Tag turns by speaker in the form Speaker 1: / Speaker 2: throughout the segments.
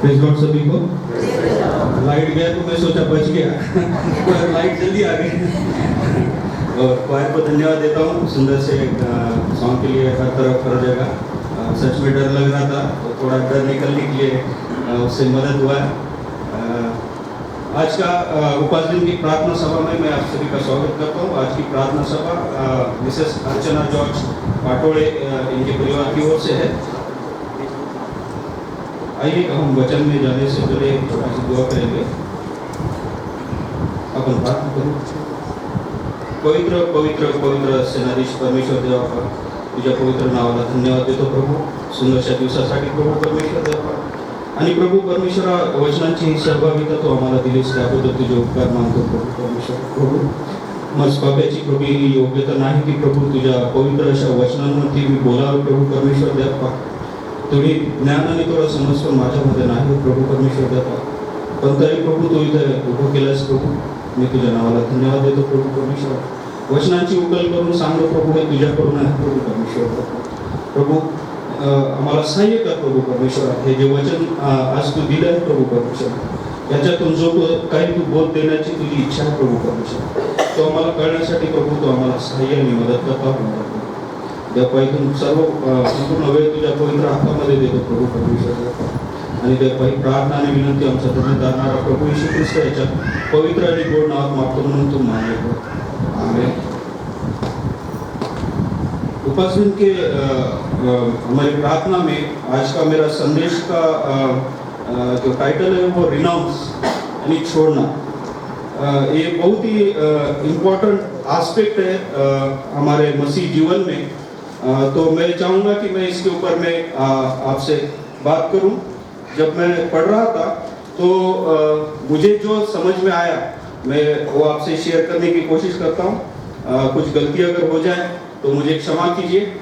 Speaker 1: Praise Lord सभी को। Light गया तो मैं सोचा बच गया पर लाइट जल्दी आ गई। और क्वायर को धन्यवाद देता हूँ सुंदर से सॉन्ग के लिए। हर तरफ हर जगह सच में डर लग रहा था, तो थोड़ा डर निकलने के लिए उससे मदद हुआ है। आज का उपास दिन की प्रार्थना सभा में मैं आप सभी का स्वागत करता हूँ। आज की प्रार्थना सभा मिसेस अर्चना जॉर्ज पाटोड़े इनके परिवार की ओर से है। आइए हम वचन में जाने से पहले छोटा सी दुआ करेंगे। अपन प्रार्थना करें। पवित्र पवित्र पवित्र सेनाधीश परमेश्वर देवा तुझ्या पवित्र नावाला धन्यवाद देतो प्रभू, सुंदरशा दिवसासाठी प्रभू परमेश्वर देवा। आणि प्रभू परमेश्वरा वचनांची ही सहभागिता तू आम्हाला दिलीस त्याबद्दल तुझे उपकार मानतो प्रभू परमेश्वर। प्रभू मग पाप्याची प्रभू ही योग्यता नाही की प्रभू तुझ्या पवित्र अशा वचनांमध्ये मी बोलावं प्रभू परमेश्वर देवा। थोडी ज्ञान आणि थोडा समज पण माझ्यामध्ये नाही प्रभू परमेश्वर देवा, पण तरी प्रभू तू इथे उभं केलंस प्रभू, मी तुझ्या नावाला धन्यवाद देतो प्रभू परमेश्वर। वचनांची उकल करून सांगतो प्रभू हे तुझ्याकडून आहे प्रभू परमेश्वर। प्रभू आम्हाला सहाय्य कर प्रभू परमेश्वर। हे जे वचन आज तू दिलं आहे प्रभू परमेश्वर, याच्यातून जो काही तू बोध देण्याची तुझी इच्छा आहे प्रभू परमेश्वर, तो आम्हाला कळण्यासाठी प्रभू तू आम्हाला सहाय्य आणि मदत करता त्या पायी सर्व संपूर्ण वेळ तुझ्या पवित्र हातामध्ये देतो प्रभू परमेश्वर। आणि त्या पायी प्रार्थना आणि विनंती आमचा धन्य करणारा प्रभू येशू ख्रिस्त याच्या पवित्र आणि गोड नावात मागतो म्हणून तू मान्य कर। आमेन। उपास दिन के हमारी प्रार्थना में आज का मेरा संदेश का जो टाइटल है वो रिनाउंस यानी छोड़ना। ये बहुत ही इम्पोर्टेंट एस्पेक्ट है हमारे मसीह जीवन में। तो मैं चाहूँगा कि मैं इसके ऊपर में आपसे बात करूं। जब मैं पढ़ रहा था तो मुझे जो समझ में आया मैं वो आपसे शेयर करने की कोशिश करता हूं। कुछ गलती अगर हो जाए तो मुझे क्षमा कीजिए।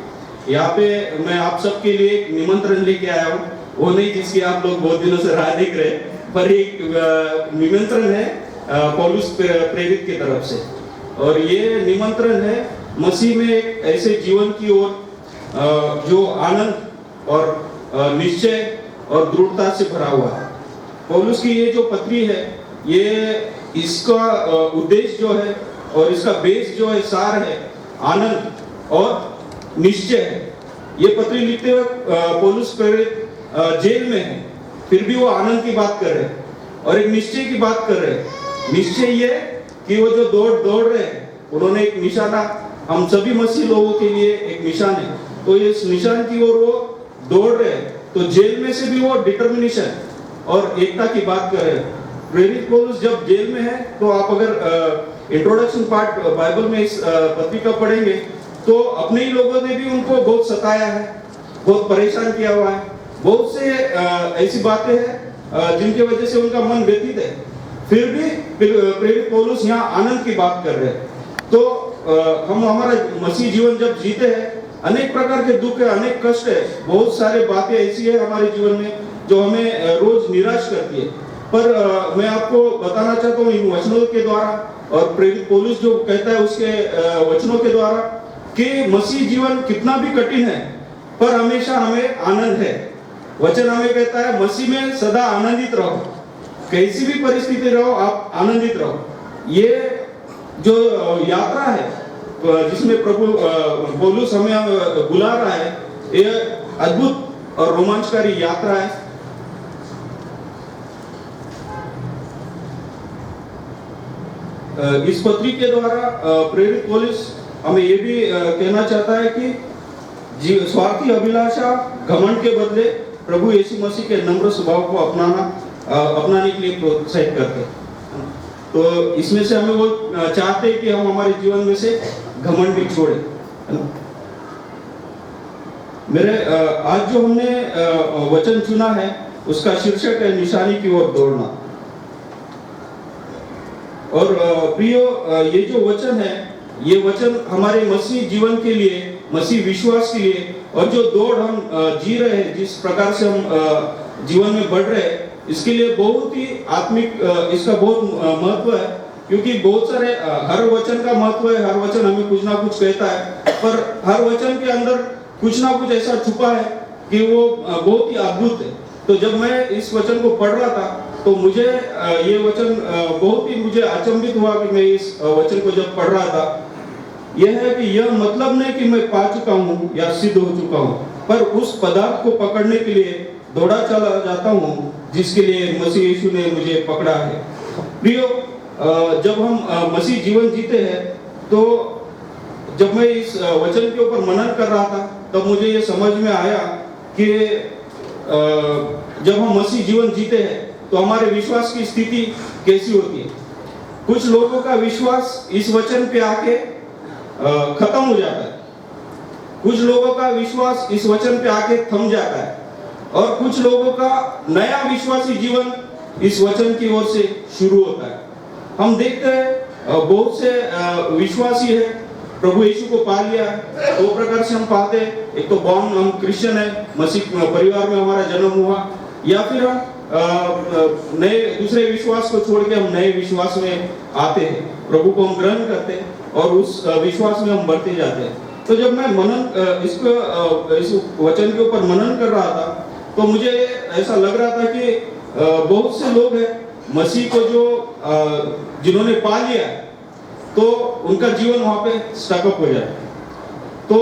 Speaker 1: यहाँ पे मैं आप सबके लिए एक निमंत्रण लेके आया हूँ, वो नहीं जिसकी आप लोग बहुत दिनों से राह देख रहे, पर एक निमंत्रण है पौलुस प्रेरित की तरफ से। और ये निमंत्रण है मसीह में एक ऐसे जीवन की ओर जो आनंद और निश्चय और दृढ़ता से भरा हुआ है। पौलुस की ये जो पत्री है, ये इसका उद्देश्य जो है और इसका बेस जो है, सार है आनंद और निश्चय है। ये पत्री लिखते हुए पौलुस प्रेरित जेल में है, फिर भी वो आनंद की बात कर रहे हैं और एक निश्चय की बात कर रहे हैं। निश्चय ये कि वो जो दौड़ रहे हैं, उन्होंने एक निशाना, हम सभी मसीह लोगों के लिए एक निशान है, तो इस निशान की ओर वो दौड़ रहे हैं। तो जेल में से भी वो डिटर्मिनेशन और एकता की बात कर रहे हैं। प्रेरित पौलुस जब जेल में है, तो आप अगर इंट्रोडक्शन पार्ट बाइबल में इस पत्रिका पढ़ेंगे तो अपने ही लोगों ने भी उनको बहुत सताया है, बहुत परेशान किया हुआ है। बहुत से ऐसी बातें हैं जिनकी वजह से उनका मन व्यथित है, फिर भी प्रेरित पौलुस यहाँ आनंद की बात कर रहे हैं। तो हम हमारा मसीह जीवन जब जीते हैं, अनेक प्रकार के दुख है, अनेक कष्ट है, बहुत सारे बातें ऐसी है हमारे जीवन में जो हमें रोज निराश करती है। पर मैं आपको बताना चाहता हूँ इन वचनों के द्वारा और प्रेरित पौलुस जो कहता है उसके वचनों के द्वारा कि मसीह जीवन कितना भी कठिन है पर हमेशा हमें आनंद है। वचन हमें कहता है मसीह में सदा आनंदित रहो, कैसी भी परिस्थिति रहो आप आनंदित रहो। ये जो यात्रा है जिसमें प्रभु पौलुस हमें बुला रहा है, ये अद्भुत और रोमांचकारी यात्रा है। इस पत्री के द्वारा प्रेरित पौलुस हमें ये भी कहना चाहता है कि स्वार्थी अभिलाषा घमंड के बदले प्रभु यीशु मसीह के नम्र स्वभाव को अपनाने के लिए प्रोत्साहित करते हैं। तो इसमें से हमें वो चाहते हैं कि हम हमारे जीवन में से घमंड भी छोड़े। मेरे आज जो हमने वचन चुना है उसका शीर्षक है निशानी की ओर दौड़ना। और प्रियो, ये जो वचन है, ये वचन हमारे मसीह जीवन के लिए, मसीह विश्वास के लिए और जो दौड़ हम जी रहे हैं, जिस प्रकार से हम जीवन में बढ़ रहे हैं, इसके लिए बहुत ही आत्मिक इसका बहुत महत्व है। क्योंकि बहुत सारे हर वचन का महत्व है, हर वचन हमें कुछ ना कुछ कहता है, पर हर वचन के अंदर कुछ ना कुछ ऐसा छुपा है कि वो बहुत ही अद्भुत है। तो जब मैं इस वचन को पढ़ रहा था तो मुझे ये वचन बहुत ही मुझे अचंभित हुआ कि मैं इस वचन को जब पढ़ रहा था। यह है कि यह मतलब नहीं कि मैं पा चुका हूँ या सिद्ध हो चुका हूँ, पर उस पदार्थ को पकड़ने के लिए दौड़ा चला जाता हूँ जिसके लिए मसीह यीशु ने मुझे पकड़ा है। प्रियो, जब हम मसीह जीवन जीते हैं तो जब मैं इस वचन के ऊपर मनन कर रहा था तब मुझे ये समझ में आया कि जब हम मसीह जीवन जीते हैं तो हमारे विश्वास की स्थिति कैसी होती है। कुछ लोगों का विश्वास इस वचन पे आके खत्म हो जाता है, कुछ लोगों का विश्वास इस वचन पे आके थम जाता है, और कुछ लोगों का नया विश्वासी जीवन इस वचन की ओर से शुरू होता है। हम देखते हैं बहुत से विश्वासी है प्रभु यीशु को पा लिया। दो प्रकार से हम पाते हैं, एक तो बॉर्न हम क्रिश्चियन है, मसीह परिवार में हमारा जन्म हुआ, या फिर हम नए दूसरे विश्वास को छोड़ के हम नए विश्वास में आते हैं, प्रभु को हम ग्रहण करते हैं और उस विश्वास में हम बढ़ते जाते हैं। तो जब मैं मनन इस वचन के ऊपर मनन कर रहा था तो मुझे ऐसा लग रहा था कि बहुत से लोग हैं मसीह को जो जिन्होंने पा लिया तो उनका जीवन वहां पे स्टकअप हो जाए। तो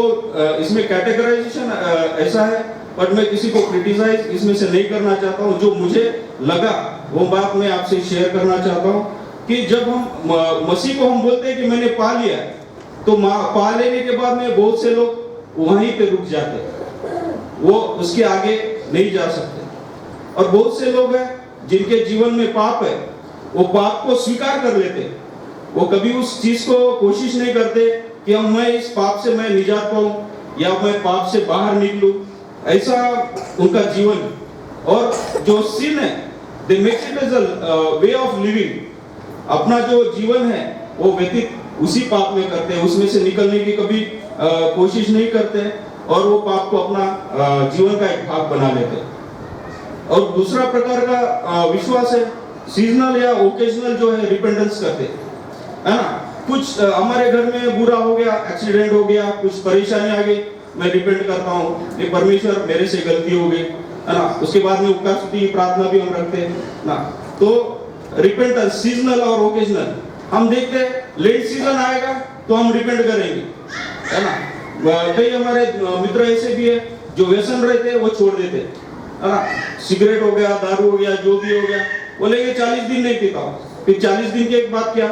Speaker 1: इसमें कैटेगराइजेशन ऐसा है, पर मैं किसी को क्रिटिसाइज इसमें से नहीं करना चाहता हूँ। जो मुझे लगा वो बात मैं आपसे शेयर करना चाहता हूँ कि जब हम मसीह को हम बोलते हैं कि मैंने पा लिया, तो पा लेने के बाद में बहुत से लोग वहीं पे रुक जाते हैं, वो उसके आगे नहीं जा सकते। और बहुत से लोग हैं जिनके जीवन में पाप है, वो पाप को स्वीकार कर लेते, वो कभी उस चीज को कोशिश नहीं करते कि अब मैं इस पाप से मैं निजात पाऊं या मैं पाप से बाहर निकलूं, ऐसा उनका जीवन। और जो सिन है, they make it as a way of living, अपना जो जीवन है वो व्यतीत उसी पाप में करते हैं, उसमें से निकलने की कभी कोशिश नहीं करते और वो पाप को अपना जीवन का एक भाग बना लेते हैं। और दूसरा प्रकार का विश्वास है सीजनल या ओकेजनल, जो है रिपेंटेंस करते है ना। कुछ हमारे घर में बुरा हो गया, एक्सीडेंट हो गया, कुछ परेशानी आ गई, मैं रिपेंट करता हूँ कि परमेश्वर मेरे से गलती हो गई, है ना। उसके बाद में उपकार स्तुति प्रार्थना भी हम रखते हैं ना। तो रिपेंटेंस सीजनल और ओकेजनल। हम देखते हैं लेट सीजन आएगा तो हम रिपेंट करेंगे, है ना। कई हमारे मित्र ऐसे भी है जो व्यसन रहते हैं वो छोड़ देते हैं, है ना। सिगरेट हो गया, दारू हो गया, जो भी हो गया, बोलेंगे 40 दिन नहीं पीता हूं, फिर 40 दिन के बाद क्या,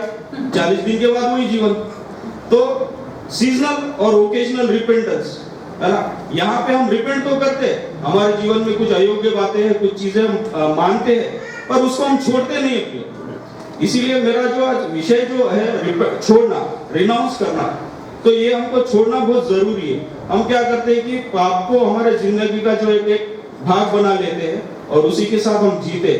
Speaker 1: 40 दिन के बाद वही जीवन। तो सीजनल और ओकेजनल रिपेंटेंस, है ना। यहाँ पे हम रिपेंट तो करते हैं, हमारे जीवन में कुछ अयोग्य बातें हैं, कुछ चीजें हम मानते हैं, पर उसको हम छोड़ते नहीं अपने। इसीलिए मेरा जो आज विषय जो है छोड़ना, रिनाउंस करना, तो ये हमको छोड़ना बहुत जरूरी है। हम क्या करते हैं कि पाप को हमारे जिंदगी का जो एक भाग बना लेते हैं और उसी के साथ हम जीते।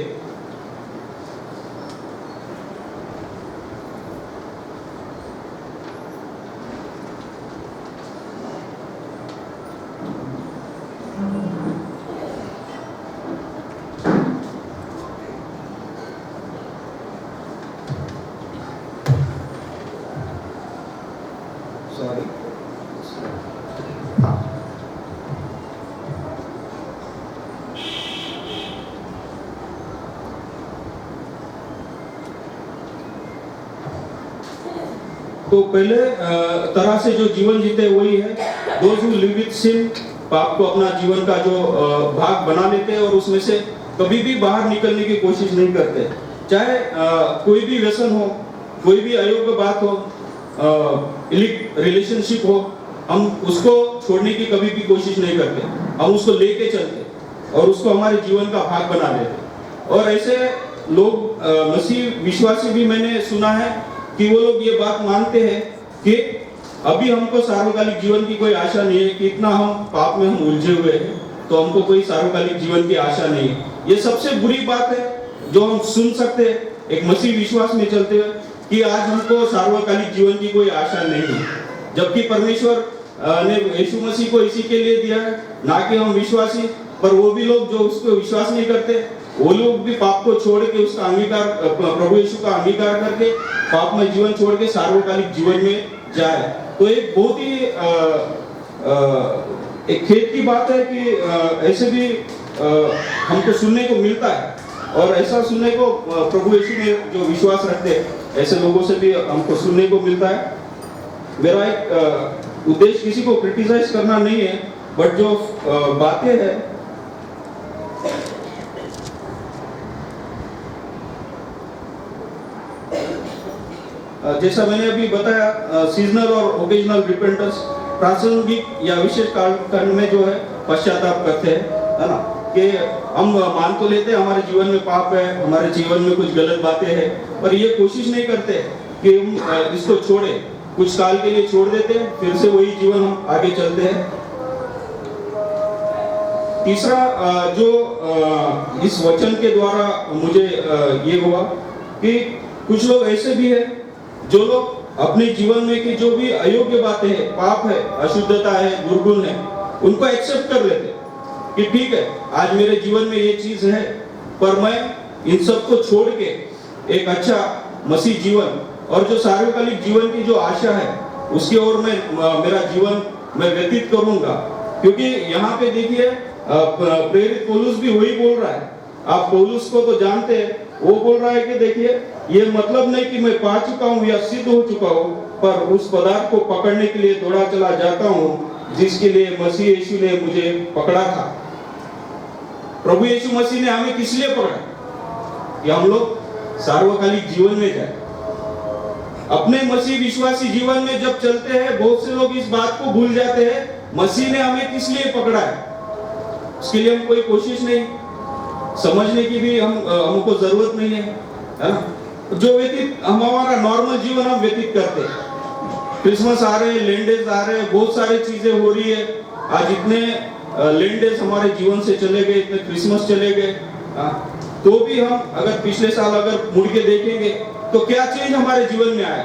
Speaker 1: तो पहले तरह से जो जीवन जीते वही है, दोज हू लिव विद सिन, पाप को अपना जीवन का जो भाग बना लेते हैं और उसमें से कभी भी बाहर निकलने की कोशिश नहीं करते। चाहे कोई भी व्यसन हो, कोई भी अयोग्य बात हो, इलिक रिलेशनशिप हो, हम उसको छोड़ने की कभी भी कोशिश नहीं करते, हम उसको लेके चलते और उसको हमारे जीवन का भाग बना लेते। और ऐसे लोग मसीह विश्वासी भी मैंने सुना है कि वो लोग ये बात मानते हैं कि अभी हमको सार्वकालिक जीवन की कोई आशा नहीं है, कि इतना हम पाप में हम उलझे हुए हैं तो हमको कोई सार्वकालिक जीवन की आशा नहीं है। ये सबसे बुरी बात है जो हम सुन सकते हैं एक मसीह विश्वास में चलते हुए, कि आज हमको सार्वकालिक जीवन की कोई आशा नहीं है, जबकि परमेश्वर ने यीशु मसीह को इसी के लिए दिया है, ना कि हम विश्वासी। पर वो भी लोग जो उसको विश्वास नहीं करते, वो लोग भी पाप को छोड़ के उसका अंगीकार, प्रभु यीशु का अंगीकार करके पाप में जीवन छोड़ के सार्वकालिक जीवन में जाए। तो एक बहुत ही एक खेद की बात है कि ऐसे भी हमको सुनने को मिलता है, और ऐसा सुनने को प्रभु यीशु में जो विश्वास रखते हैं ऐसे लोगों से भी हमको सुनने को मिलता है। मेरा एक उद्देश्य किसी को क्रिटिसाइज करना नहीं है, बट जो बातें हैं जैसा मैंने अभी बताया, सीजनल और ओकेजनल रिपेंटेंस, प्रासंगिक या विशेष काल में जो है पश्चाताप करते हैं, है ना, कि हम मान तो लेते हैं हमारे जीवन में पाप है, हमारे जीवन में कुछ गलत बातें हैं, पर ये कोशिश नहीं करते कि हम इसको छोड़े, कुछ काल के लिए छोड़ देते हैं, फिर से वही जीवन हम आगे चलते हैं। तीसरा जो इस वचन के द्वारा मुझे ये हुआ कि कुछ लोग ऐसे भी है जो लोग अपने जीवन में की जो भी अयोग्य बातें हैं, पाप है, अशुद्धता है, दुर्गुण है, उनको एक्सेप्ट कर लेते कि ठीक है, आज मेरे जीवन में ये चीज है, पर मैं इन सब को छोड़ के एक अच्छा मसीह जीवन और जो सार्वकालिक जीवन की जो आशा है उसकी ओर मैं मेरा जीवन मैं व्यतीत करूंगा। क्योंकि यहाँ पे देखिए प्रेरित पौलुस भी वही बोल रहा है, आप पौलुस को तो जानते हैं, वो बोल रहा है कि देखिए ये मतलब नहीं कि मैं पा चुका हूँ या सिद्ध हो चुका हूँ, पर उस पदार्थ को पकड़ने के लिए दौड़ा चला जाता हूँ जिसके लिए मसीह यीशु ने मुझे पकड़ा था। प्रभु यीशु मसीह ने हमें किस लिए पकड़ा? कि हम लोग सार्वकालिक जीवन में जाए। अपने मसीह विश्वासी जीवन में जब चलते हैं, बहुत से लोग इस बात को भूल जाते हैं, मसीह ने हमें किस लिए पकड़ा है। उसके लिए हम कोई कोशिश नहीं, समझने की भी हमको जरूरत नहीं है ना। जो व्यतीत हम हमारा नॉर्मल जीवन हम व्यतीत करते हैं, क्रिसमस आ रहे, लैंडेज आ रहे, बहुत सारी चीजें हो रही है। आज इतने लैंडेज हमारे जीवन से चले गए, इतने क्रिसमस चले गए, तो भी हम अगर पिछले साल अगर मुड़ के देखेंगे तो क्या चेंज हमारे जीवन में आया।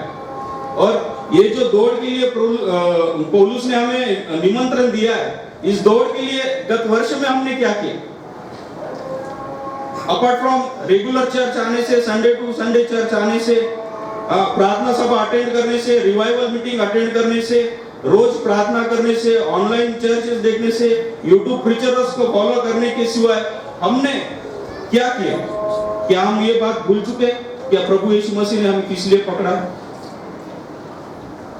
Speaker 1: और ये जो दौड़ के लिए पौलुस ने हमें निमंत्रण दिया है, इस दौड़ के लिए गत वर्ष में हमने क्या किया? अपार्ट फ्रॉम रेगुलर चर्च आने से, संडे टू संडे चर्च आने से, प्रार्थना सभा अटेंड करने से, रिवाइवल मीटिंग अटेंड करने से, रोज प्रार्थना करने से, ऑनलाइन चर्चेस देखने से, यूट्यूब प्रीचर्स को फॉलो करने के सिवाय हमने क्या किया? क्या हम ये बात भूल चुके क्या प्रभु यीशु मसीह ने हमें किस लिए पकड़ा?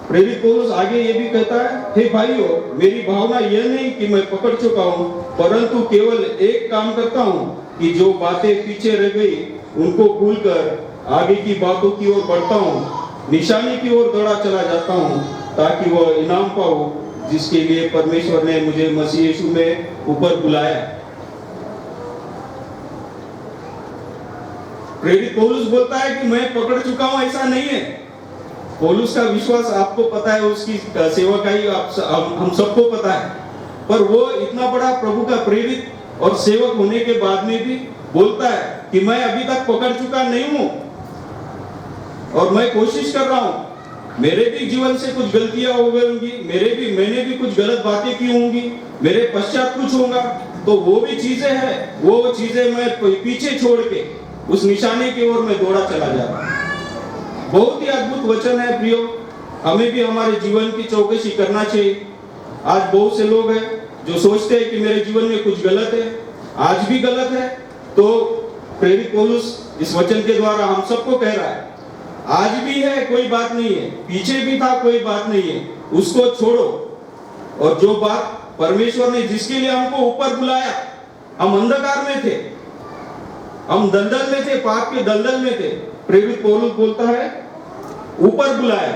Speaker 1: प्रेरित पौलुस आगे ये भी कहता है, हे भाइयों, मेरी भावना यह नहीं कि मैं पकड़ चुका हूं, परंतु केवल एक काम करता हूं कि जो बातें पीछे रह गई उनको भूलकर आगे की बातों की ओर बढ़ता हूं, निशानी की ओर दौड़ा चला जाता हूं, ताकि वह इनाम पाऊं जिसके लिए परमेश्वर ने मुझे मसीह यीशु में ऊपर बुलाया। प्रेरित पौलुस बोलता है कि मैं पकड़ चुका हूं, ऐसा नहीं है। पौलुस का विश्वास आपको पता है, उसकी सेवकाई हम सबको पता है, पर वो इतना बड़ा प्रभु का प्रेरित और सेवक होने के बाद में भी बोलता है कि मैं अभी तक पकड़ चुका नहीं हूं और मैं कोशिश कर रहा हूं। मेरे भी जीवन से कुछ गलतियां हो गई होंगी, मैंने भी कुछ गलत बातें की होंगी, मेरे पश्चात कुछ होगा, तो वो भी चीजें हैं, वो चीजें मैं पीछे छोड़ के उस निशाने की ओर मैं दौड़ा चला जा रहा हूं। बहुत ही अद्भुत वचन है प्रियो, हमें भी हमारे जीवन की चौकसी करना चाहिए। आज बहुत से लोग हैं जो सोचते हैं कि मेरे जीवन में कुछ गलत है, आज भी गलत है, तो प्रेरित पौलुस इस वचन के द्वारा हम सबको कह रहा है, आज भी है कोई बात नहीं है, पीछे भी था कोई बात नहीं है, उसको छोड़ो। और जो बात परमेश्वर ने जिसके लिए हमको ऊपर बुलाया, हम अंधकार में थे, हम दलदल में थे, पाप के दलदल में थे, प्रेरित पौलुस बोलता है ऊपर बुलाया,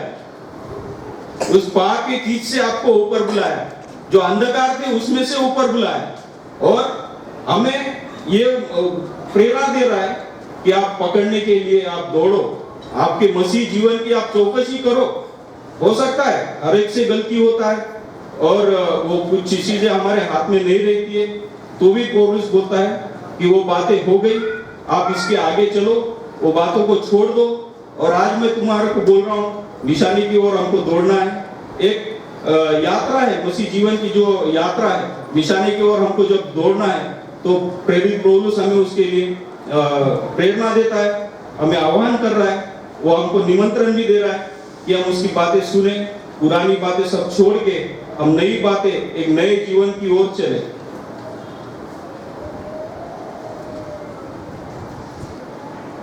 Speaker 1: उस पाप के कीच से आपको ऊपर बुलाया, जो अंधकार थे उसमें से ऊपर बुलाया, और हमें ये प्रेरणा दे रहा है कि आप पकड़ने के लिए आप दौड़ो, आपके मसीह जीवन की आप चौकसी करो। हो सकता है हर एक से गलती होता है और वो कुछ चीजें हमारे हाथ में नहीं रहती है, तो भी पौलुस बोलता है कि वो बातें हो गई, आप इसके आगे चलो, वो बातों को छोड़ दो। और आज मैं तुम्हारे को बोल रहा हूँ, निशानी की ओर हमको दौड़ना है। एक यात्रा है, मसीह जीवन की जो यात्रा है, निशानी की ओर हमको जब दौड़ना है, तो प्रेरित पौलुस हमें उसके लिए प्रेरणा देता है, हमें आह्वान कर रहा है, वो हमको निमंत्रण भी दे रहा है कि हम उसकी बातें सुने, पुरानी बातें सब छोड़ के हम नई बातें, एक नए जीवन की ओर चले।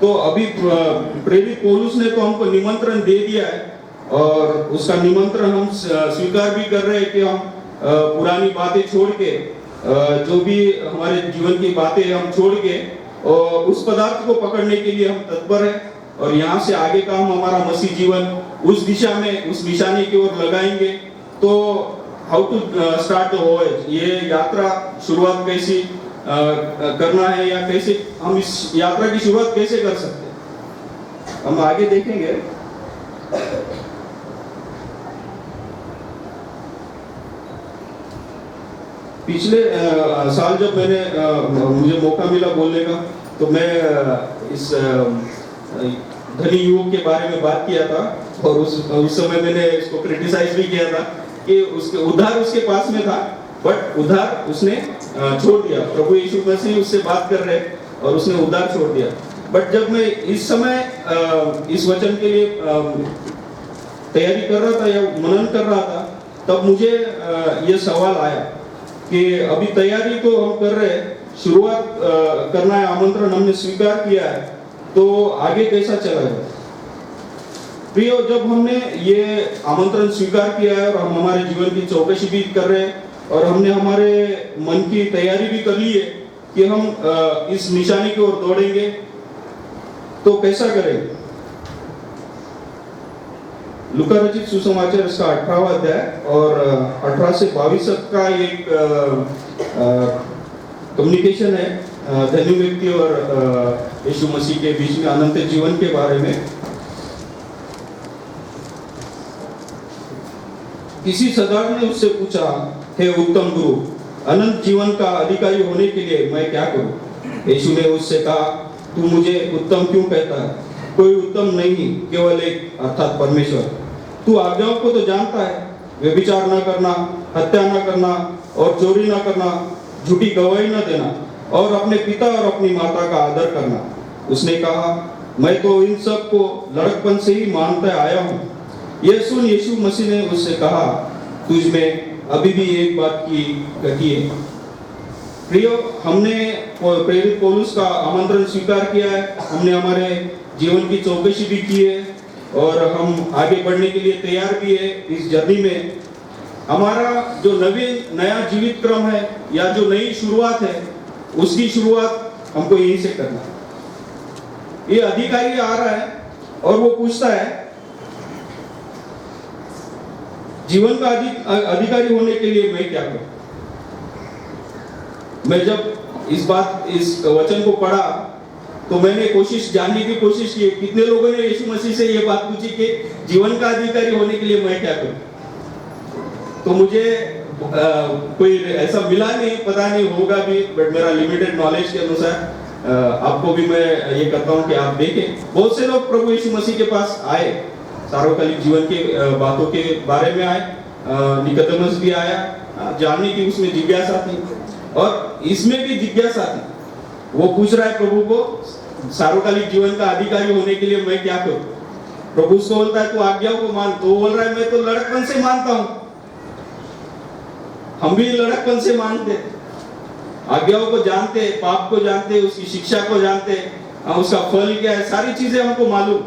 Speaker 1: तो अभी प्रेरित पौलुस ने तो हमको निमंत्रण दे दिया है और उसका निमंत्रण हम स्वीकार भी कर रहे हैं कि हम पुरानी बातें छोड़ के जो भी हमारे जीवन की बातें हम छोड़ के और उस पदार्थ को पकड़ने के लिए हम तत्पर हैं और यहाँ से आगे का हम हमारा मसीह जीवन उस दिशा में उस निशाने की ओर लगाएंगे। तो how to start the voyage, ये यात्रा शुरुआत कैसी करना है या कैसे हम इस यात्रा की शुरुआत कैसे कर सकते हैं, हम आगे देखेंगे। पिछले साल जब मुझे मौका मिला बोलने का तो मैं इस धनी युवक के बारे में बात किया था और उस समय मैंने इसको क्रिटिसाइज भी किया था कि उसके उधार उसके पास में था बट उधार उसने छोड़ दिया। प्रभु यीशु मसीह उससे बात कर रहे और उसने उधार छोड़ दिया। बट जब मैं इस समय इस वचन के लिए तैयारी कर रहा था या मनन कर रहा था तब मुझे ये सवाल आया कि अभी तैयारी तो हम कर रहे हैं, शुरुआत करना है, आमंत्रण हमने स्वीकार किया है, तो आगे कैसा चलेगा। प्रियो, जब हमने ये आमंत्रण स्वीकार किया है और हम हमारे जीवन की चौकसी भी कर रहे हैं और हमने हमारे मन की तैयारी भी कर ली है कि हम इस निशानी की ओर दौड़ेंगे, तो कैसा करेंगे। लूका रचित सुसमाचार इसका 18वां अध्याय और 18 से 22 तक का एक कम्युनिकेशन है धनी व्यक्ति और यीशु मसीह के बीच में अनंत जीवन के बारे में। किसी सरदार ने उससे पूछा, हे उत्तम गुरु, अनंत जीवन का अधिकारी होने के लिए मैं क्या करूं। यीशु ने उससे कहा, तू मुझे उत्तम क्यों कहता है, कोई उत्तम नहीं, केवल एक अर्थात परमेश्वर। तू आज्ञाओं को तो जानता है, व्यभिचार न करना, हत्या न करना और चोरी न करना, झूठी गवाही न देना और अपने पिता और अपनी माता का आदर करना। उसने कहा, मैं तो इन सब को लड़कपन से ही मानता आया हूँ। यह सुन यीशु मसीह ने उससे कहा, तुझ में अभी भी एक बात की घटी है। प्रियो, हमने प्रेरित पौलुस का आमंत्रण स्वीकार किया है, हमने हमारे जीवन की चौकसी भी की है और हम आगे बढ़ने के लिए तैयार भी है। इस जर्नी में हमारा जो नया जीवित क्रम है या जो नई शुरुआत है, उसकी शुरुआत हमको यहीं से करना है। ये अधिकारी आ रहा है और वो पूछता है, जीवन का अधिकारी होने के लिए मैं क्या करूं। मैं जब इस वचन को पढ़ा तो मैंने जानने की कोशिश की, कितने लोगों ने यीशु मसीह से ये बात पूछी कि जीवन का अधिकारी होने के लिए मैं क्या करूं। तो मुझे कोई ऐसा मिला नहीं, पता नहीं होगा भी, बट मेरा लिमिटेड नॉलेज के अनुसार आपको भी मैं ये कहता हूं कि आप देखें। बहुत से लोग प्रभु यीशु मसीह के पास आए, सार्वकालिक जीवन के बातों के बारे में आए, निकोदेमस भी आया, जानने की उसमें जिज्ञासा थी और इसमें भी जिज्ञासा थी। वो पूछ रहा है प्रभु को, सार्वकालिक जीवन का अधिकारी होने के लिए मैं क्या करूं। प्रभु उसको बोलता है, तू आज्ञाओं को मान। तो बोल रहा है, मैं तो लड़कपन से मानता हूं। हम भी लड़कपन से मानते, आज्ञाओं को जानते, पाप को जानते, उसकी शिक्षा को जानते, उसका फल क्या है, सारी चीजें हमको मालूम।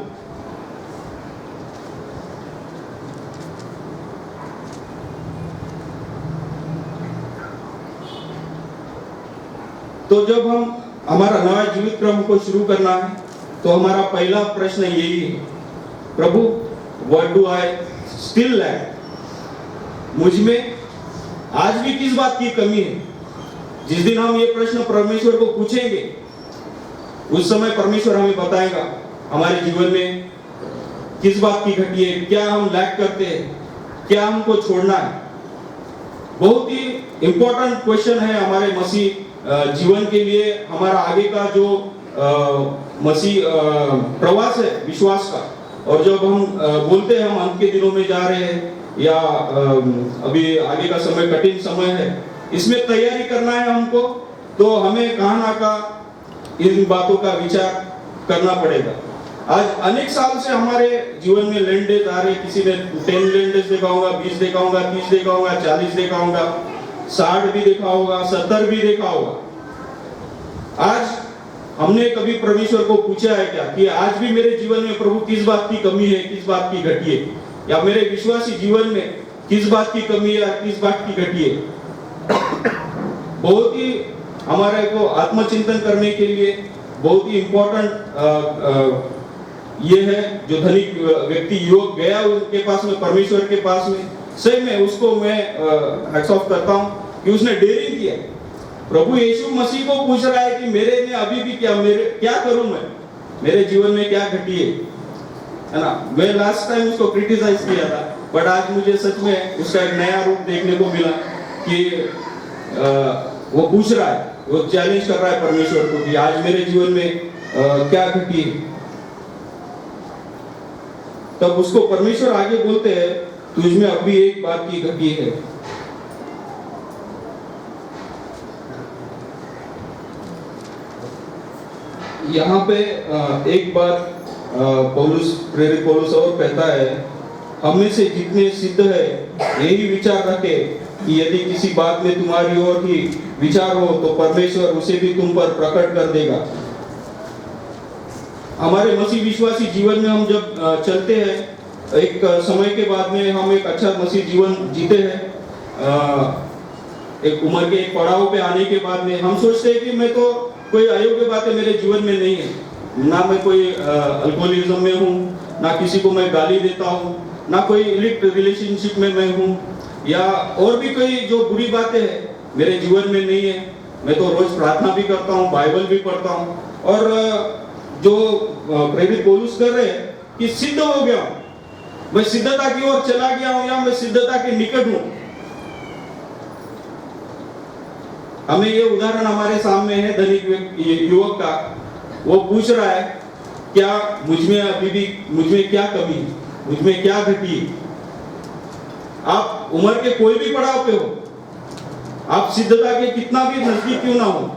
Speaker 1: तो जब हम हमारा नया जीवित क्रम को शुरू करना है तो हमारा पहला प्रश्न यही है, प्रभु, what do I still lack. मुझ में आज भी किस बात की कमी है। जिस दिन हम ये प्रश्न परमेश्वर को पूछेंगे, उस समय परमेश्वर हमें बताएगा हमारे जीवन में किस बात की घटी है, क्या हम लैक करते हैं, क्या हमको छोड़ना है। बहुत ही इंपॉर्टेंट क्वेश्चन है हमारे मसीह जीवन के लिए। हमारा आगे का जो मसीह प्रवास है विश्वास का, और जब हम बोलते हैं हम अंत के दिनों में जा रहे हैं या अभी आगे का समय कठिन समय है, इसमें तैयारी करना है हमको, तो हमें कहाँ ना कहाँ इन बातों का विचार करना पड़ेगा। आज अनेक साल से हमारे जीवन में लैंड डेज आ रहे, किसी ने 10 लैंड डेज देखा होगा, 20 देखा होगा, 30 देखा होगा, 40 देखा होगा, 60 भी देखा होगा, 70 भी देखा होगा। आज हमने कभी परमेश्वर को पूछा है क्या कि आज भी मेरे जीवन में प्रभु किस बात की कमी है, किस बात की घटी है, या मेरे विश्वासी जीवन में किस बात की कमी है, किस बात की घटी है। बहुत ही हमारे को आत्मचिंतन करने के लिए बहुत ही इम्पोर्टेंट ये है। जो धनिक व्यक्ति युवक गया उनके पास में, परमेश्वर के पास में, सही में उसको मैं हैट्स ऑफ करता हूँ कि उसने डेयरिंग किया। प्रभु यीशु मसीह को पूछ रहा है कि मेरे में अभी भी क्या करूं मैं, मेरे जीवन में क्या घटी है ना। मैं लास्ट टाइम उसको क्रिटिसाइज किया था, बट आज मुझे सच में उसका एक नया रूप देखने को मिला कि वो पूछ रहा है, वो चैलेंज कर रहा है परमेश्वर को कि आज मेरे जीवन में क्या घटी है। तब उसको परमेश्वर आगे बोलते हैं, तुझमें अभी एक बात की घटी है। यहाँ पे एक बात प्रेरित पौलुस और कहता है, हम में से जितने सिद्ध है यही विचार रखे कि यदि किसी बात में तुम्हारी ओर की विचार हो तो परमेश्वर उसे भी तुम पर प्रकट कर देगा। हमारे मसीह विश्वासी जीवन में हम जब चलते हैं, एक समय के बाद में हम एक अच्छा मसीह जीवन जीते हैं, एक उम्र के एक पड़ाव पे आने के बाद में हम सोचते हैं कि मैं तो कोई अयोग्य बातें मेरे जीवन में नहीं है, ना मैं कोई अल्कोहलिज्म में हूँ, ना किसी को मैं गाली देता हूँ, ना कोई इलिट रिलेशनशिप में मैं हूँ, या और भी कोई जो बुरी बातें हैं मेरे जीवन में नहीं है। मैं तो रोज प्रार्थना भी करता हूँ, बाइबल भी पढ़ता हूँ, और जो प्रेरित पौलुस कर रहे हैं कि सिद्ध हो गया हूँ, मैं सिद्धता की ओर चला गया हूँ, या मैं सिद्धता के निकट हूँ। हमें ये उदाहरण हमारे सामने है धनिक युवक का। वो पूछ रहा है, क्या मुझमें अभी भी मुझमें क्या कमी है, मुझमें क्या घटी है। आप उम्र के कोई भी पड़ाव पे हो, आप सिद्धता के कितना भी नजदीक क्यों ना हो,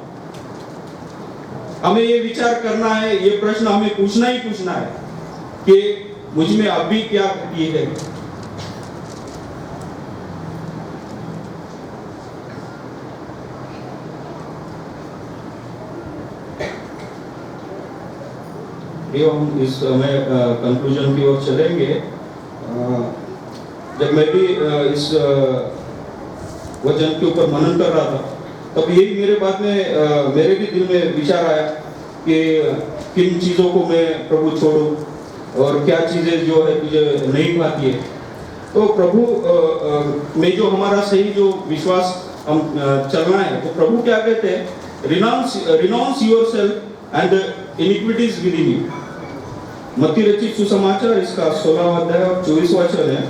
Speaker 1: हमें ये विचार करना है, ये प्रश्न हमें पूछना ही पूछना है कि मुझमें अभी क्या घटी है। हम इस समय कंक्लूजन की ओर चलेंगे। जब मैं भी इस वचन के ऊपर मनन कर रहा था, तब यही मेरे बाद में मेरे भी दिल में विचार आया कि किन चीज़ों को मैं प्रभु छोड़ूं और क्या चीज़ें जो है मुझे नहीं पाती है। तो प्रभु में जो हमारा सही जो विश्वास हम चलना है, तो प्रभु क्या कहते हैं, renounce yourself and iniquities with in you. मत्ती रचित सुसमाचार इसका 16वां अध्याय और 24वां वचन है।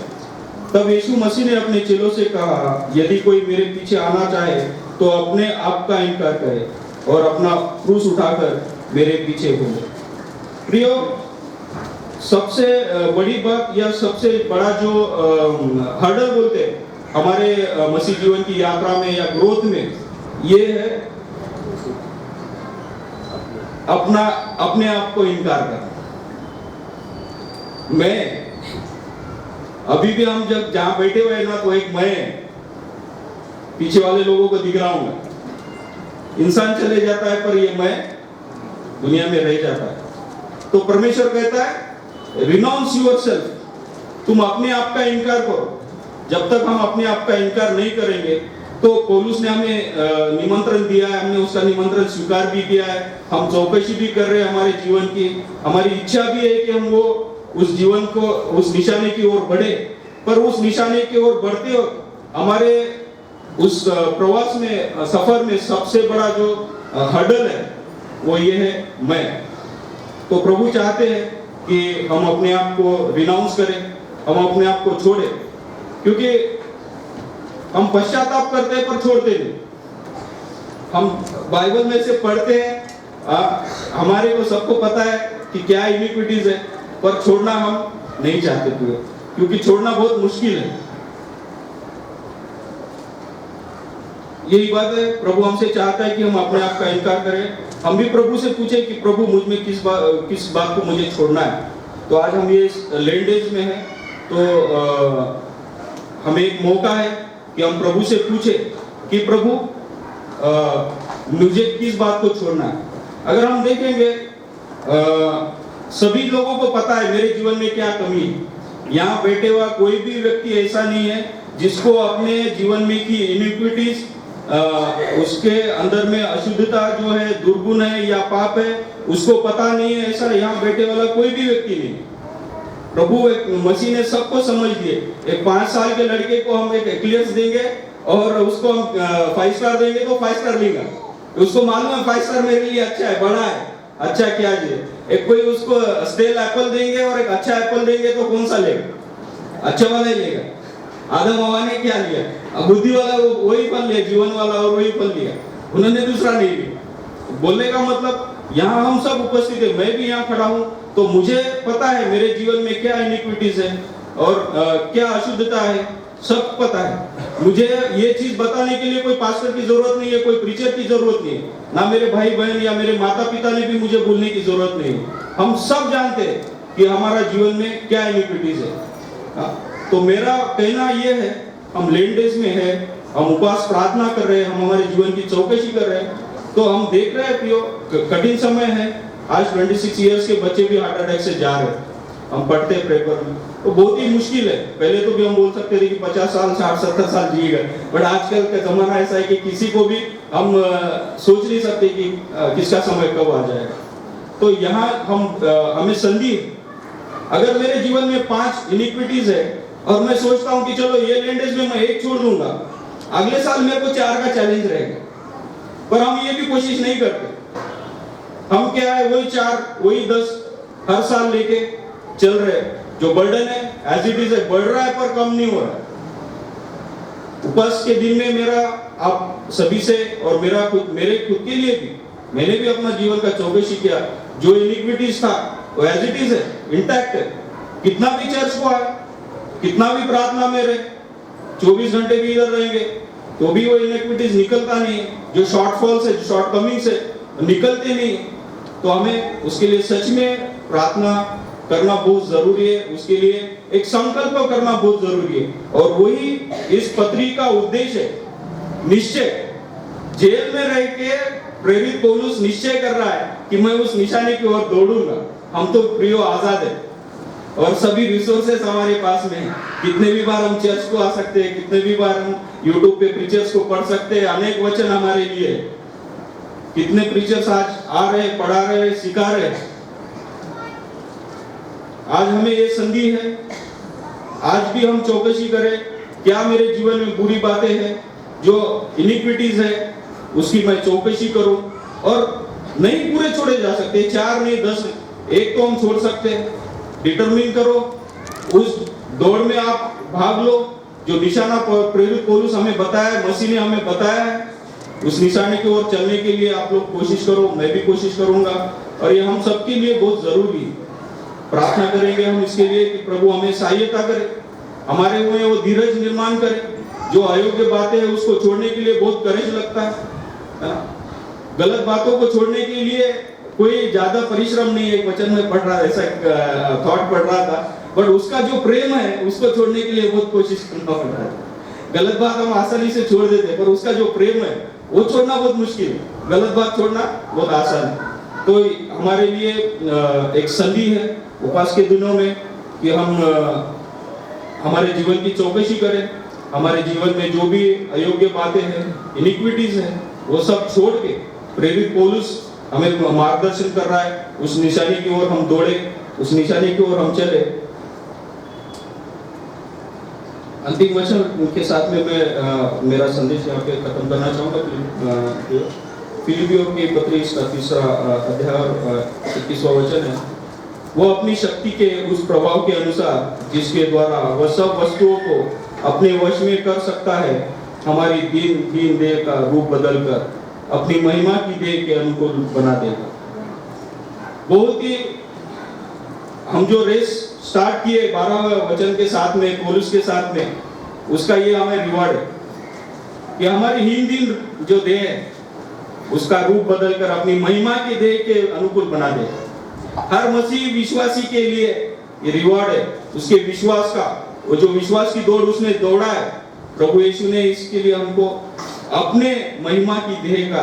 Speaker 1: तब यीशु मसीह ने अपने चेलों से कहा, यदि कोई मेरे पीछे आना चाहे तो अपने आप का इनकार करे और अपना क्रूस उठाकर मेरे पीछे हो। प्रियो, सबसे बड़ी बात या सबसे बड़ा जो हर्डल बोलते हैं हमारे मसीह जीवन की यात्रा में या ग्रोथ में, ये है अपने आप को इनकार करना। मैं अभी भी हम जब जहां बैठे हुए हैं ना, तो एक मैं पीछे वाले लोगों को दिख रहा हूं। इंसान चले जाता है पर ये मैं दुनिया में रह जाता है। तो परमेश्वर कहता है रिनाउंस योरसेल्फ, तुम अपने आप का इनकार करो। जब तक हम अपने आप का इनकार नहीं करेंगे, तो पौलुस ने हमें निमंत्रण दिया है, हमने उसका निमंत्रण स्वीकार भी किया है, हम चौकसी भी कर रहे हैं हमारे जीवन की। हमारी इच्छा भी है कि हम वो उस जीवन को उस निशाने की ओर बढ़े, पर उस निशाने की ओर बढ़ते हो हमारे उस प्रवास में, सफर में सबसे बड़ा जो हर्डल है वो ये है मैं। तो प्रभु चाहते हैं कि हम अपने आप को रिनाउंस करें, हम अपने आप को छोड़ें, क्योंकि हम पश्चाताप करते हैं पर छोड़ते नहीं। हम बाइबल में से पढ़ते हैं, हमारे को सबको पता है कि क्या इनिक्विटीज है, पर छोड़ना हम नहीं चाहते थे, क्योंकि छोड़ना बहुत मुश्किल है। यही बात है, प्रभु हमसे चाहता है कि हम अपने आप का इनकार करें। हम भी प्रभु से पूछे कि प्रभु मुझ में किस बात को मुझे छोड़ना है। तो आज हम ये लैंड एज में हैं, तो हमें एक मौका है कि हम प्रभु से पूछे कि प्रभु मुझे किस बात को छोड़ना है। अगर हम देखेंगे सभी लोगों को पता है मेरे जीवन में क्या कमी है। यहाँ बैठे हुआ कोई भी व्यक्ति ऐसा नहीं है जिसको अपने जीवन में की इनिक्विटीज, उसके अंदर में अशुद्धता जो है, दुर्गुण है या पाप है, उसको पता नहीं है। ऐसा यहाँ बैठे वाला कोई भी व्यक्ति नहीं। प्रभु एक मसीह ने सबको समझ दिए। एक 5 साल के लड़के को हम एक एक्लियर्स देंगे और उसको हम 5 स्टार देंगे तो 5 स्टार लेगा। उसको मालूम है 5 स्टार मेरे लिए अच्छा है, बड़ा है, अच्छा क्या है। एक कोई उसको स्टेल एप्पल देंगे और एक अच्छा एप्पल देंगे तो कौन सा लेगा? अच्छा वाला ही लेगा। आदम हवा ने क्या लिया? बुद्धि वाला वही फल लिया, जीवन वाला और वही फल लिया, उन्होंने दूसरा नहीं लिया। बोलने का मतलब यहाँ हम सब उपस्थित है, मैं भी यहाँ खड़ा हूँ, तो मुझे पता है मेरे जीवन में क्या इनिक्विटीज है और क्या अशुद्धता है, सब पता है। मुझे ये चीज बताने के लिए कोई पास्टर की जरूरत नहीं है, कोई प्रीचर की जरूरत नहीं है, ना मेरे भाई बहन या मेरे माता पिता ने भी मुझे बोलने की जरूरत नहीं है। हम सब जानते हैं कि हमारा जीवन में क्या इनिक्विटीज है। तो मेरा कहना ये है, हम लेन डेज में है, हम उपवास प्रार्थना कर रहे हैं, हम हमारे जीवन की चौकसी कर रहे हैं, तो हम देख रहे हैं प्रियो कठिन समय है। आज 26 इयर्स के बच्चे भी हार्ट अटैक से जा रहे हैं। हम पढ़ते हैं पेपर में, तो बहुत ही मुश्किल है। पहले तो भी हम बोल सकते थे कि 50 साल 60-70 साल जिएगा, बट आजकल का जमाना ऐसा है कि किसी को भी हम सोच नहीं सकते कि किसका समय कब आ जाएगा। तो यहाँ हमें संधि, अगर मेरे जीवन में 5 इनिक्विटीज है और मैं सोचता हूँ कि चलो ये लेंडेज में मैं 1 छोड़ दूंगा, अगले साल मेरे को 4 का चैलेंज रहेगा, पर हम ये भी कोशिश नहीं करते। हम क्या है, वही 4 वही 10 हर साल लेके चल रहे। जो बर्डन है एज इट इज है, बढ़ रहा है पर कम नहीं हो रहा है। उपवास के दिन में मेरा आप सभी से और मेरे खुद के लिए भी, मैंने भी अपना जीवन का चौकसी किया। जो इनिक्विटीज था वो एज इट इज है, इंटैक्ट है। कितना भी चर्च को आए, कितना भी प्रार्थना में रहे, 24 घंटे भी इधर रहेंगे, तो भी वो इनिक्विटीज निकलता नहीं है। जो शॉर्टफॉल्स है, जो शॉर्टकमिंग्स है, निकलते नहीं। तो हमें उसके लिए सच में प्रार्थना करना बहुत जरूरी है, उसके लिए एक संकल्प करना बहुत जरूरी है। और वही इस पत्री का उद्देश्य है, निश्चय। जेल में रह के प्रेरित पौलुस निश्चय कर रहा है कि मैं उस निशाने की ओर दौड़ूंगा। हम तो प्रियो आजाद है और सभी रिसोर्सेस हमारे पास में है। कितने भी बार हम चर्च को आ सकते हैं, कितने भी बार हम यूट्यूब पे प्रीचर्स को पढ़ सकते हैं। अनेक वचन हमारे लिए है। कितने प्रीचर्स आज आ रहे, पढ़ा रहे, सिखा रहे। आज हमें ये संधि है, आज भी हम चौकसी करें, क्या मेरे जीवन में बुरी बातें हैं, जो इनिक्विटीज है, उसकी मैं चौकसी करूं। और नहीं पूरे छोड़े जा सकते, 4 नहीं 10, 1 तो हम छोड़ सकते हैं। डिटरमिन करो, उस दौड़ में आप भाग लो। जो निशाना प्रेरित पौलुस हमें बताया, मसीह ने हमें बताया है, उस निशाने की ओर चलने के लिए आप लोग कोशिश करो, मैं भी कोशिश करूंगा। और ये हम सबके लिए बहुत जरूरी है। प्रार्थना करेंगे हम इसके लिए कि प्रभु हमें सहायता करे, हमारे में वो धीरज निर्माण करे। जो अयोग्य बातें हैं उसको छोड़ने के लिए बहुत करेज लगता है। गलत बातों को छोड़ने के लिए कोई ज्यादा परिश्रम नहीं है। एक वचन में पढ़ रहा, ऐसा थॉट पढ़ रहा था, बट उसका जो प्रेम है उसको छोड़ने के लिए बहुत कोशिश करना पड़ रहा है। गलत बात हम आसानी से छोड़ देते हैं, पर उसका जो प्रेम है वो छोड़ना बहुत मुश्किल है। गलत बात छोड़ना बहुत आसान है। तो हमारे लिए एक संधि है उपवास के दिनों में कि हम हमारे जीवन की चौकसी करें। हमारे जीवन में जो भी अयोग्य बातें हैं, इनिक्विटीज हैं, वो सब छोड़ के प्रेरित पौलुस हमें मार्गदर्शन कर रहा है। उस निशाने की ओर हम दौड़े, उस निशाने की ओर हम चले। अंतिम वचन के साथ में मैं मेरा संदेश यहाँ पे खत्म करना चाहूँगा। फिलिपियों की पत्री इसका 3रा अध्याय और 21वां वचन है। वो अपनी शक्ति के उस प्रभाव के अनुसार जिसके द्वारा वह सब वस्तुओं को अपने वश में कर सकता है, हमारी दीन देह का रूप बदलकर अपनी महिमा की देह के अनुकूल बना देगा। बहुत ही हम जो रेस स्टार्ट किए 12वें वचन के साथ में, पौलुस के साथ में, उसका ये हमें रिवार्ड है कि हमारी हीन दिन जो देह है उसका रूप बदलकर अपनी महिमा की देह के अनुकूल बना देगा। हर मसीह विश्वासी के लिए ये रिवार्ड है, उसके विश्वास का। वो जो विश्वास की दौड़ उसने दौड़ा है, प्रभु यीशु ने इसके लिए हमको अपने महिमा की देह का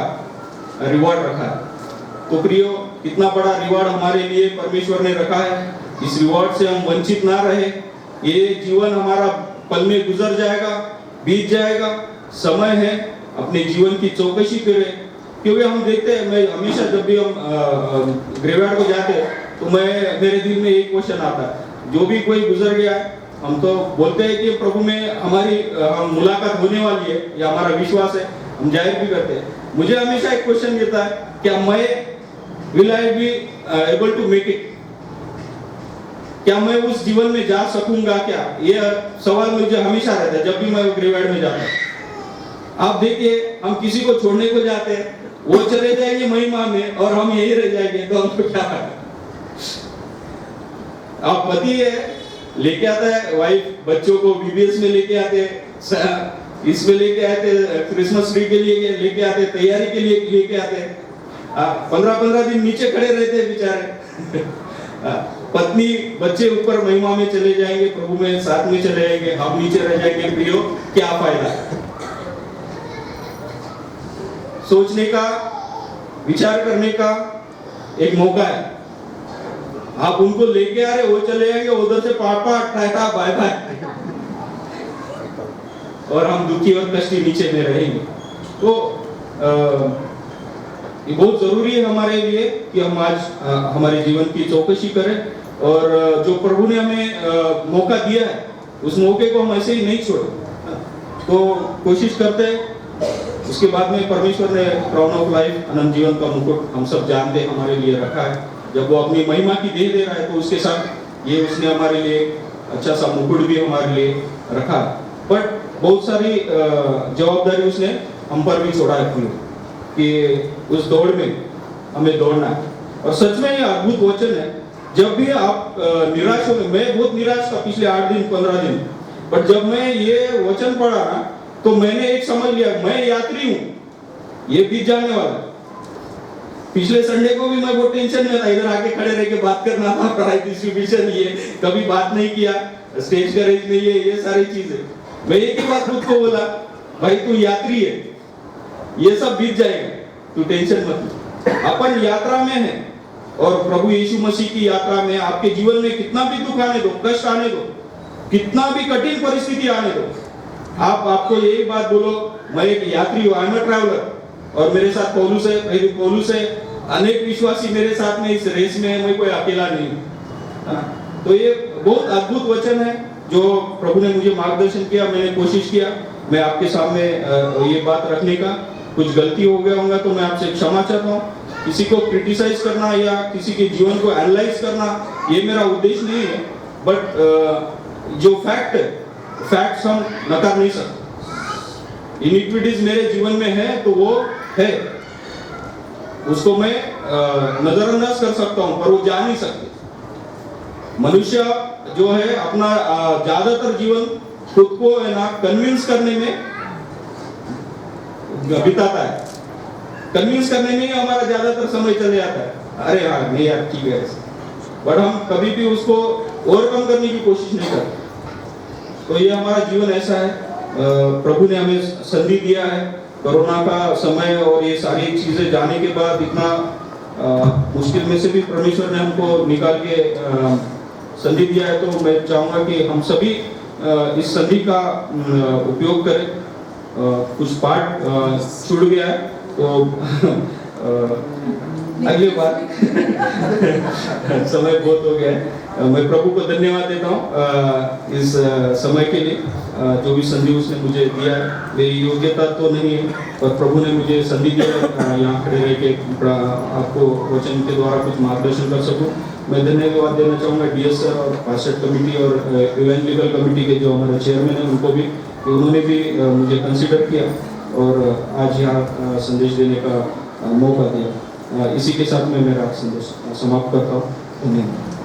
Speaker 1: रिवार्ड रखा है। तो प्रियो, कितना बड़ा रिवॉर्ड हमारे लिए परमेश्वर ने रखा है। इस रिवॉर्ड से हम वंचित ना रहे। ये जीवन हमारा पल में गुजर जाएगा, बीत जाएगा। समय है अपने जीवन की चौकसी करें, क्योंकि हम देखते हैं, मैं हमेशा जब भी हम ग्रेवयार्ड को जाते हैं तो मेरे दिल में एक क्वेश्चन आता है, जो भी कोई गुजर गया है, हम तो बोलते हैं कि प्रभु में हमारी मुलाकात होने वाली है, या हमारा विश्वास है, हम जाहिर भी करते हैं। मुझे हमेशा एक क्वेश्चन रहता है, क्या मैं will I be able to make it, क्या मैं उस जीवन में जा सकूंगा क्या? ये सवाल मुझे हमेशा रहता है जब भी मैं ग्रेवयार्ड में जाता हूँ। आप देखिए, हम किसी को छोड़ने को जाते हैं, वो चले जाएंगे महिमा में और हम यही रह जाएंगे, तो हमको क्या फायदा? आप पति है, लेके आता है वाइफ, बच्चों को बीबीएस में लेके आते हैं, इसमें लेके आते, क्रिसमस ट्री के लिए लेके आते, तैयारी के लिए लेके आते, 15-15 दिन नीचे खड़े रहते हैं बेचारे। पत्नी बच्चे ऊपर महिमा में चले जाएंगे, प्रभु में साथ में चले जाएंगे, हम नीचे रह जाएंगे। प्रियो, क्या फायदा? सोचने का, विचार करने का एक मौका है। आप उनको लेके आ रहे, वो चले जाएंगे, उधर से पापा टाटा बाय बाय, और हम दुखी और कष्टी नीचे में रहेंगे। तो ये बहुत जरूरी है हमारे लिए कि हम आज हमारे जीवन की चौकसी करें, और जो प्रभु ने हमें मौका दिया है, उस मौके को हम ऐसे ही नहीं छोड़े। तो कोशिश करते हैं। उसके बाद में परमेश्वर ने क्राउन ऑफ लाइफ, अनंत जीवन का मुकुट, हम सब जानते हैं, हमारे लिए रखा है। जब वो अपनी महिमा की देह दे रहा है, तो उसके साथ ये उसने हमारे लिए अच्छा सा मुकुट भी हमारे लिए रखा है। बट बहुत सारी जवाबदारी उसने हम पर भी छोड़ा है कि उस दौड़ में हमें दौड़ना है। और सच में ये अद्भुत वचन है। जब भी आप निराश हो, मैं बहुत निराश था पिछले 8 दिन 15 दिन, बट जब मैं ये वचन पढ़ा ना, तो मैंने एक समझ लिया, मैं यात्री हूँ, ये बीत जाने वाला। पिछले संडे को भी मैं बहुत टेंशन में था, इधर आके खड़े रह के बात करना था, प्राइज डिस्ट्रीब्यूशन, ये कभी बात नहीं किया, स्टेज करेज नहीं है, ये सारी चीजें। मैं एक ही बात खुद को बोला, भाई तू यात्री है, ये सब बीत जाएगा, तू टेंशन मत ले। अपन यात्रा में है, और प्रभु यीशु मसीह की यात्रा में। आपके जीवन में कितना भी दुख आने दो, कष्ट आने दो, कितना भी कठिन परिस्थिति आने दो, आपको यही बात बोलो, मैं एक यात्री हूँ, आई एम अ ट्रैवलर, और मेरे साथ पौलुस है, अनेक विश्वासी मेरे साथ में इस रेस में है, मैं कोई अकेला नहीं हूँ। तो ये बहुत अद्भुत वचन है जो प्रभु ने मुझे मार्गदर्शन किया। मैंने कोशिश किया मैं आपके सामने ये बात रखने का। कुछ गलती हो गया होगा तो मैं आपसे क्षमा चाहता हूँ। किसी को क्रिटिसाइज करना या किसी के जीवन को एनालाइज करना ये मेरा उद्देश्य नहीं है, बट जो फैक्ट है, फैक्ट्स हम नकार नहीं सकते। इनिक्विटीज मेरे जीवन में है तो वो है, उसको मैं नजरअंदाज कर सकता हूं, पर वो जा नहीं सकते। मनुष्य जो है अपना ज्यादातर जीवन खुद को है ना कन्विंस करने में बिताता है। कन्विंस करने में ही हमारा ज्यादातर समय चले जाता है। अरे यार नहीं यार ठीक है, बट हम कभी भी उसको ओवरकम करने की कोशिश नहीं करते। तो ये हमारा जीवन ऐसा है। प्रभु ने हमें संधि दिया है। कोरोना का समय और ये सारी चीजें जाने के बाद इतना मुश्किल में से भी परमेश्वर ने हमको निकाल के संधि दिया है। तो मैं चाहूंगा कि हम सभी इस संधि का उपयोग करें। कुछ पार्ट छूट गया है तो अगली बार समय बहुत हो गया है। मैं प्रभु को धन्यवाद देता हूँ इस समय के लिए। जो भी संधि उसने मुझे दिया है, मेरी योग्यता तो नहीं है, पर प्रभु ने मुझे संधि दिया यहाँ खड़े रह के आपको वचन के द्वारा कुछ मार्गदर्शन कर सकूँ। मैं धन्यवाद देना चाहूँगा डीएस सर और पास्टर कमेटी और इवेंटिकल कमेटी के जो हमारे चेयरमैन हैं उनको भी, उन्होंने भी मुझे कंसिडर किया और आज यहाँ संदेश देने का मौका दिया। इसी के साथ मैं मेरा संदेश समाप्त करता हूँ। धन्यवाद।